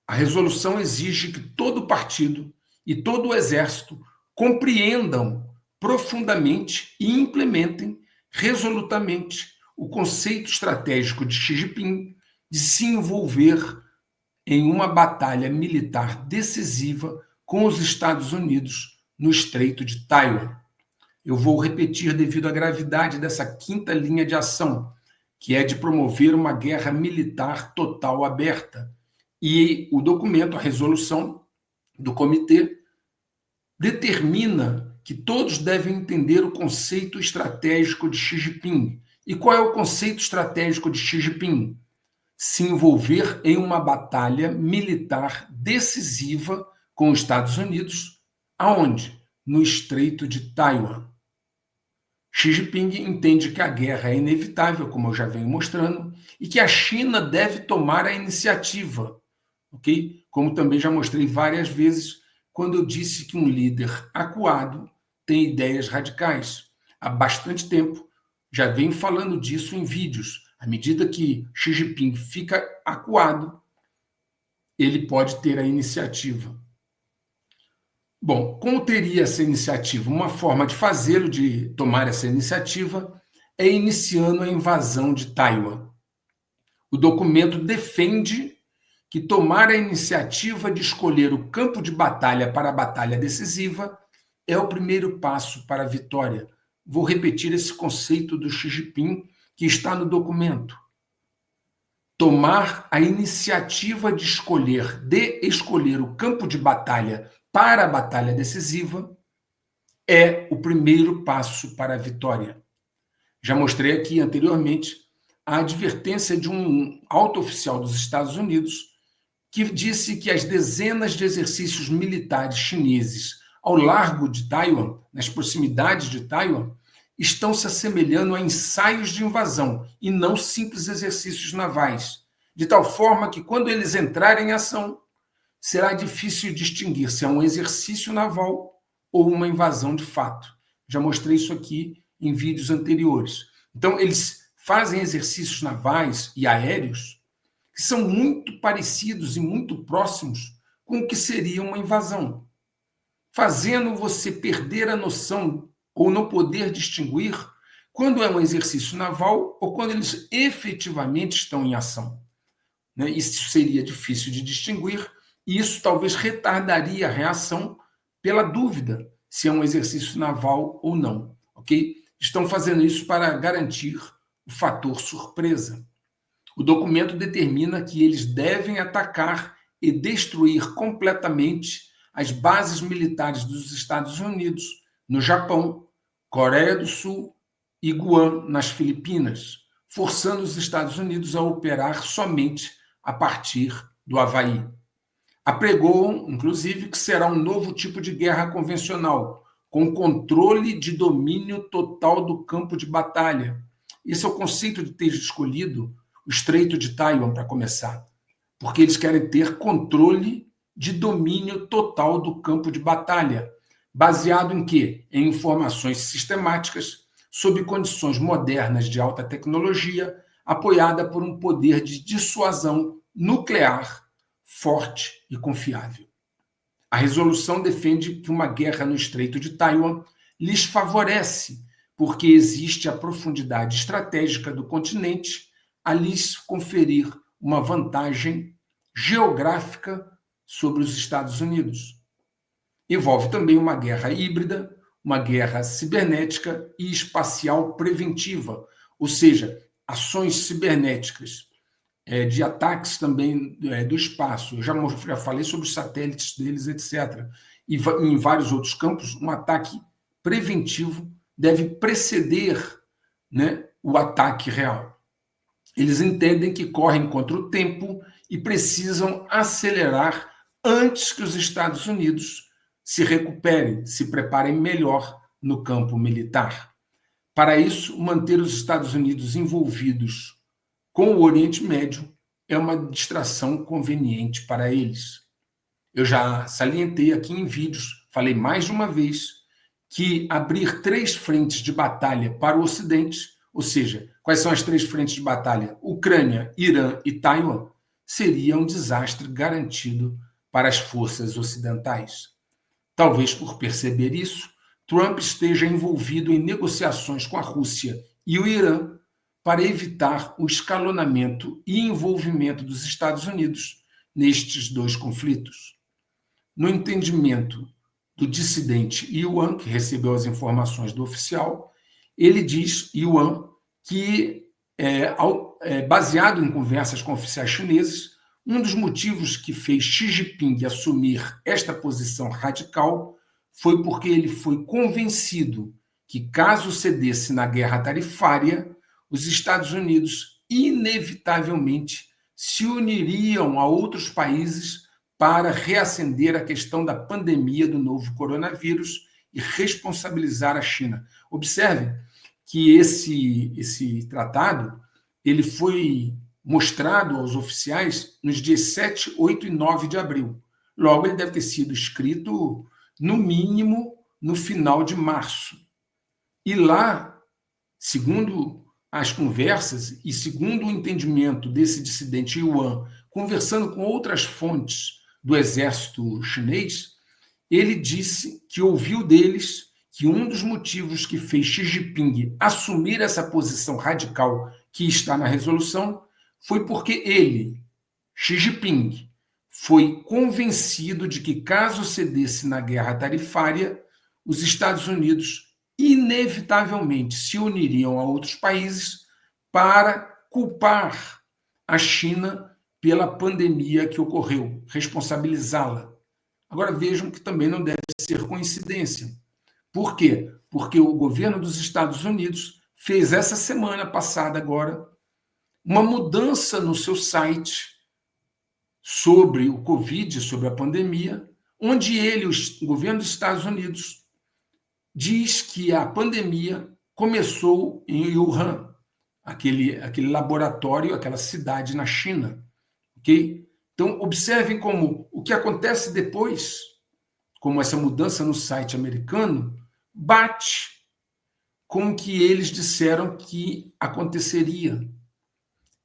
A resolução exige que todo partido e todo o exército compreendam profundamente e implementem resolutamente o conceito estratégico de Xi Jinping de se envolver em uma batalha militar decisiva com os Estados Unidos no Estreito de Taiwan. Eu vou repetir devido à gravidade dessa quinta linha de ação, que é de promover uma guerra militar total aberta. E o documento, a resolução do comitê, determina que todos devem entender o conceito estratégico de Xi Jinping. E qual é o conceito estratégico de Xi Jinping? Se envolver em uma batalha militar decisiva com os Estados Unidos, aonde? No Estreito de Taiwan. Xi Jinping entende que a guerra é inevitável, como eu já venho mostrando, e que a China deve tomar a iniciativa, ok? Como também já mostrei várias vezes quando eu disse que um líder acuado tem ideias radicais. Há bastante tempo já venho falando disso em vídeos. À medida que Xi Jinping fica acuado, ele pode ter a iniciativa. Bom, como teria essa iniciativa? Uma forma de fazê-lo, de tomar essa iniciativa, é iniciando a invasão de Taiwan. O documento defende que tomar a iniciativa de escolher o campo de batalha para a batalha decisiva é o primeiro passo para a vitória. Vou repetir esse conceito do Xi Jinping que está no documento. Tomar a iniciativa de escolher o campo de batalha para a batalha decisiva é o primeiro passo para a vitória. Já mostrei aqui anteriormente a advertência de um alto oficial dos Estados Unidos que disse que as dezenas de exercícios militares chineses ao largo de Taiwan, nas proximidades de Taiwan, estão se assemelhando a ensaios de invasão e não simples exercícios navais, de tal forma que, quando eles entrarem em ação, será difícil distinguir se é um exercício naval ou uma invasão de fato. Já mostrei isso aqui em vídeos anteriores. Então, eles fazem exercícios navais e aéreos que são muito parecidos e muito próximos com o que seria uma invasão, fazendo você perder a noção ou não poder distinguir quando é um exercício naval ou quando eles efetivamente estão em ação. Isso seria difícil de distinguir e isso talvez retardaria a reação pela dúvida se é um exercício naval ou não, ok? Estão fazendo isso para garantir o fator surpresa. O documento determina que eles devem atacar e destruir completamente as bases militares dos Estados Unidos no Japão, Coreia do Sul e Guam, nas Filipinas, forçando os Estados Unidos a operar somente a partir do Havaí. Apregoam, inclusive, que será um novo tipo de guerra convencional, com controle de domínio total do campo de batalha. Esse é o conceito de ter escolhido o Estreito de Taiwan para começar, porque eles querem ter controle de domínio total do campo de batalha, baseado em quê? Em informações sistemáticas, sob condições modernas de alta tecnologia, apoiada por um poder de dissuasão nuclear forte e confiável. A resolução defende que uma guerra no Estreito de Taiwan lhes favorece, porque existe a profundidade estratégica do continente a lhes conferir uma vantagem geográfica sobre os Estados Unidos. Envolve também uma guerra híbrida, uma guerra cibernética e espacial preventiva, ou seja, ações cibernéticas de ataques também do espaço. Eu já falei sobre os satélites deles, etc. E em vários outros campos, um ataque preventivo deve preceder, o ataque real. Eles entendem que correm contra o tempo e precisam acelerar antes que os Estados Unidos se recuperem, se preparem melhor no campo militar. Para isso, manter os Estados Unidos envolvidos com o Oriente Médio é uma distração conveniente para eles. Eu já salientei aqui em vídeos, falei mais de uma vez, que abrir 3 frentes de batalha para o Ocidente, ou seja, quais são as 3 frentes de batalha? Ucrânia, Irã e Taiwan, seria um desastre garantido para as forças ocidentais. Talvez por perceber isso, Trump esteja envolvido em negociações com a Rússia e o Irã para evitar o escalonamento e envolvimento dos Estados Unidos nestes 2 conflitos. No entendimento do dissidente Yuan, que recebeu as informações do oficial, ele diz, Yuan, que, baseado em conversas com oficiais chineses, um dos motivos que fez Xi Jinping assumir esta posição radical foi porque ele foi convencido que, caso cedesse na guerra tarifária, os Estados Unidos inevitavelmente se uniriam a outros países para reacender a questão da pandemia do novo coronavírus e responsabilizar a China. Observe que esse tratado ele foi mostrado aos oficiais nos dias 7, 8 e 9 de abril. Logo, ele deve ter sido escrito, no mínimo, no final de março. E lá, segundo as conversas e segundo o entendimento desse dissidente Yuan, conversando com outras fontes do exército chinês, ele disse que ouviu deles que um dos motivos que fez Xi Jinping assumir essa posição radical que está na resolução foi porque ele, Xi Jinping, foi convencido de que, caso cedesse na guerra tarifária, os Estados Unidos inevitavelmente se uniriam a outros países para culpar a China pela pandemia que ocorreu, responsabilizá-la. Agora vejam que também não deve ser coincidência. Por quê? Porque o governo dos Estados Unidos fez essa semana passada agora uma mudança no seu site sobre o Covid, sobre a pandemia, onde o governo dos Estados Unidos, diz que a pandemia começou em Wuhan, aquele laboratório, aquela cidade na China. Okay? Então, observem como o que acontece depois, como essa mudança no site americano, bate com o que eles disseram que aconteceria.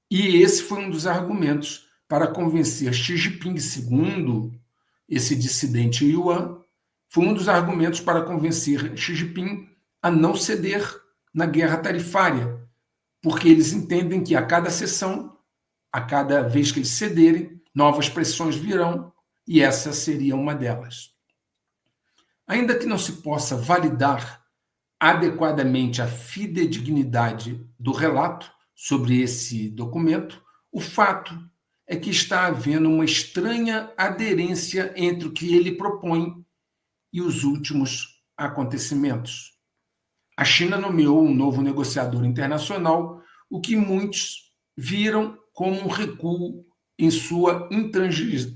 E esse foi um dos argumentos para convencer Xi Jinping, segundo esse dissidente Yuan, foi um dos argumentos para convencer Xi Jinping a não ceder na guerra tarifária, porque eles entendem que a cada sessão, a cada vez que eles cederem, novas pressões virão, e essa seria uma delas. Ainda que não se possa validar adequadamente a fidedignidade do relato sobre esse documento, o fato é que está havendo uma estranha aderência entre o que ele propõe e os últimos acontecimentos. A China nomeou um novo negociador internacional, o que muitos viram como um recuo em sua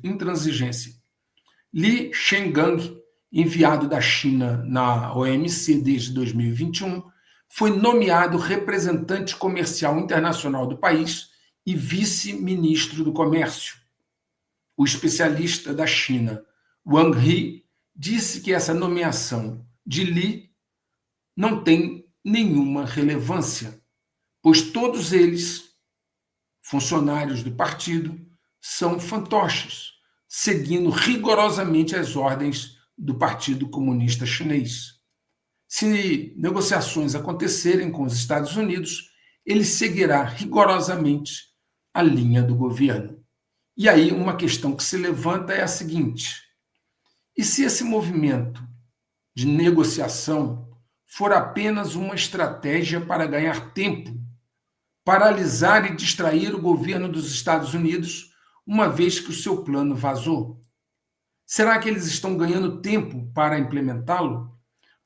intransigência. Li Shengang, enviado da China na OMC desde 2021, foi nomeado representante comercial internacional do país e vice-ministro do Comércio. O especialista da China, Wang He, disse que essa nomeação de Li não tem nenhuma relevância, pois todos eles, funcionários do partido, são fantoches, seguindo rigorosamente as ordens do Partido Comunista Chinês. Se negociações acontecerem com os Estados Unidos, ele seguirá rigorosamente a linha do governo. E aí uma questão que se levanta é a seguinte: e se esse movimento de negociação for apenas uma estratégia para ganhar tempo, paralisar e distrair o governo dos Estados Unidos, uma vez que o seu plano vazou? Será que eles estão ganhando tempo para implementá-lo?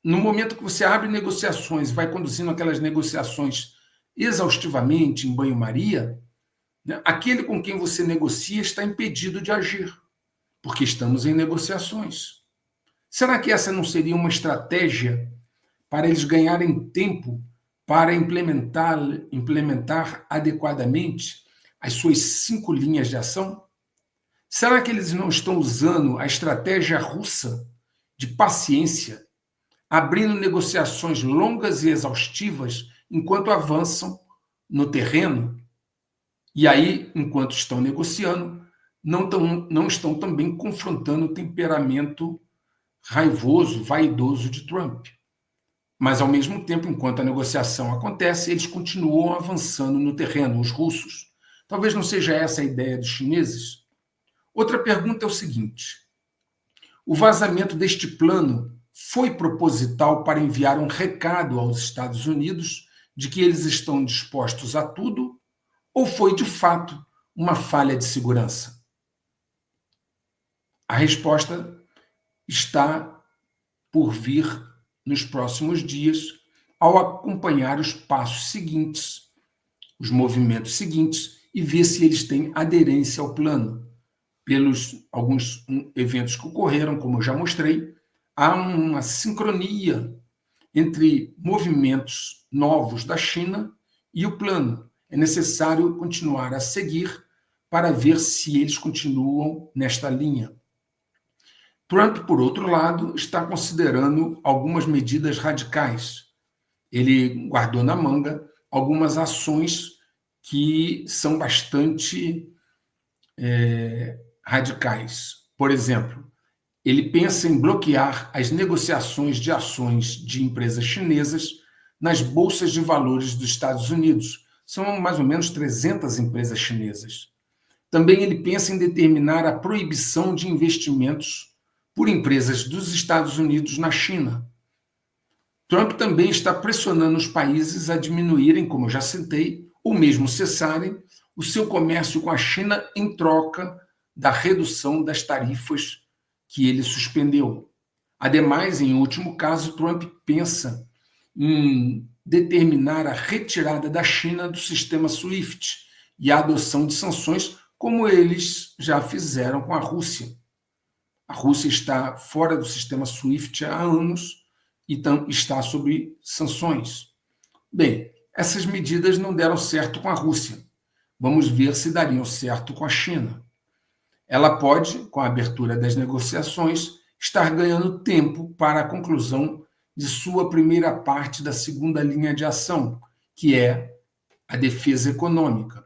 No momento que você abre negociações, vai conduzindo aquelas negociações exaustivamente em banho-maria, né, aquele com quem você negocia está impedido de agir, porque estamos em negociações. Será que essa não seria uma estratégia para eles ganharem tempo para implementar adequadamente as suas 5 linhas de ação? Será que eles não estão usando a estratégia russa de paciência, abrindo negociações longas e exaustivas enquanto avançam no terreno? E aí, enquanto estão negociando, não estão também confrontando o temperamento raivoso, vaidoso de Trump. Mas, ao mesmo tempo, enquanto a negociação acontece, eles continuam avançando no terreno, os russos. Talvez não seja essa a ideia dos chineses. Outra pergunta é o seguinte: o vazamento deste plano foi proposital para enviar um recado aos Estados Unidos de que eles estão dispostos a tudo, ou foi, de fato, uma falha de segurança? A resposta está por vir nos próximos dias, ao acompanhar os passos seguintes, os movimentos seguintes, e ver se eles têm aderência ao plano. Pelos alguns eventos que ocorreram, como eu já mostrei, há uma sincronia entre movimentos novos da China e o plano. É necessário continuar a seguir para ver se eles continuam nesta linha. Trump, por outro lado, está considerando algumas medidas radicais. Ele guardou na manga algumas ações que são bastante radicais. Por exemplo, ele pensa em bloquear as negociações de ações de empresas chinesas nas bolsas de valores dos Estados Unidos. São mais ou menos 300 empresas chinesas. Também ele pensa em determinar a proibição de investimentos por empresas dos Estados Unidos na China. Trump também está pressionando os países a diminuírem, como eu já citei, ou mesmo cessarem o seu comércio com a China em troca da redução das tarifas que ele suspendeu. Ademais, em último caso, Trump pensa em determinar a retirada da China do sistema SWIFT e a adoção de sanções, como eles já fizeram com a Rússia. A Rússia está fora do sistema SWIFT há anos e está sob sanções. Bem, essas medidas não deram certo com a Rússia. Vamos ver se dariam certo com a China. Ela pode, com a abertura das negociações, estar ganhando tempo para a conclusão de sua primeira parte da segunda linha de ação, que é a defesa econômica.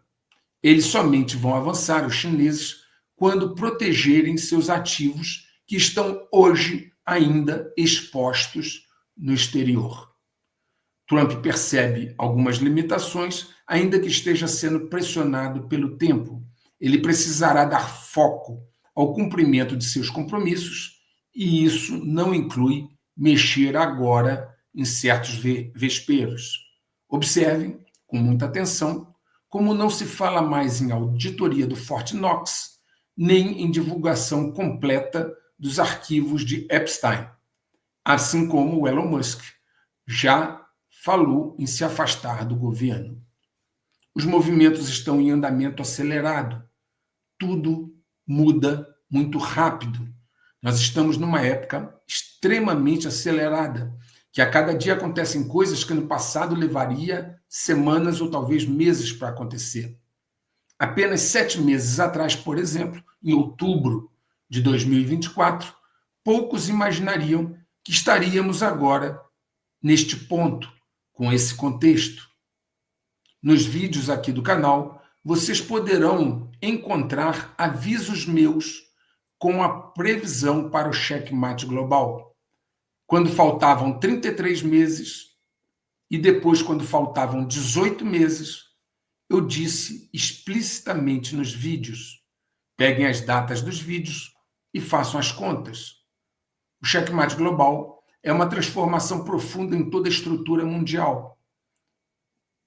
Eles somente vão avançar, os chineses, quando protegerem seus ativos que estão hoje ainda expostos no exterior. Trump percebe algumas limitações, ainda que esteja sendo pressionado pelo tempo. Ele precisará dar foco ao cumprimento de seus compromissos, e isso não inclui mexer agora em certos vesperos. Observem, com muita atenção, como não se fala mais em auditoria do Fort Knox, nem em divulgação completa dos arquivos de Epstein, assim como o Elon Musk já falou em se afastar do governo. Os movimentos estão em andamento acelerado. Tudo muda muito rápido. Nós estamos numa época extremamente acelerada, que a cada dia acontecem coisas que no passado levaria semanas ou talvez meses para acontecer. Apenas 7 meses atrás, por exemplo, em outubro de 2024, poucos imaginariam que estaríamos agora neste ponto, com esse contexto. Nos vídeos aqui do canal, vocês poderão encontrar avisos meus com a previsão para o checkmate global. Quando faltavam 33 meses e depois quando faltavam 18 meses, eu disse explicitamente nos vídeos: peguem as datas dos vídeos e façam as contas. O checkmate global é uma transformação profunda em toda a estrutura mundial.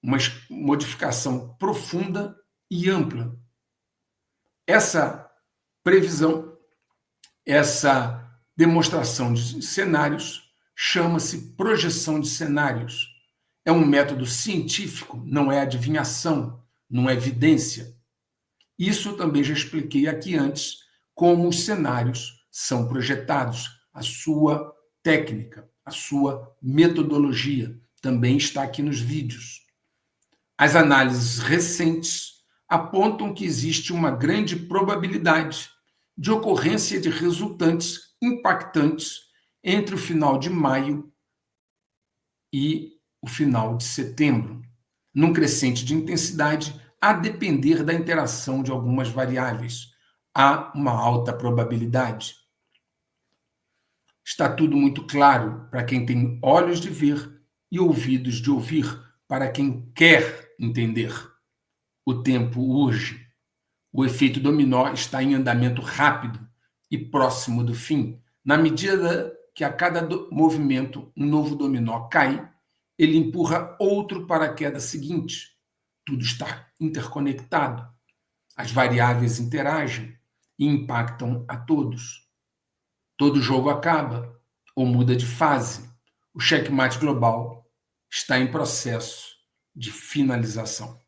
Uma modificação profunda e ampla. Essa previsão, essa demonstração de cenários, chama-se projeção de cenários. é um método científico, não é adivinhação, não é evidência. Isso eu também já expliquei aqui antes, como os cenários são projetados, a sua técnica, a sua metodologia também está aqui nos vídeos. As análises recentes apontam que existe uma grande probabilidade de ocorrência de resultantes impactantes entre o final de maio e o final de setembro, num crescente de intensidade a depender da interação de algumas variáveis. Há uma alta probabilidade. Está tudo muito claro para quem tem olhos de ver e ouvidos de ouvir, para quem quer entender. O tempo urge. O efeito dominó está em andamento rápido e próximo do fim. Na medida que a cada movimento um novo dominó cai, ele empurra outro para a queda seguinte. Tudo está interconectado. As variáveis interagem e impactam a todos. Todo jogo acaba ou muda de fase. O checkmate global está em processo de finalização.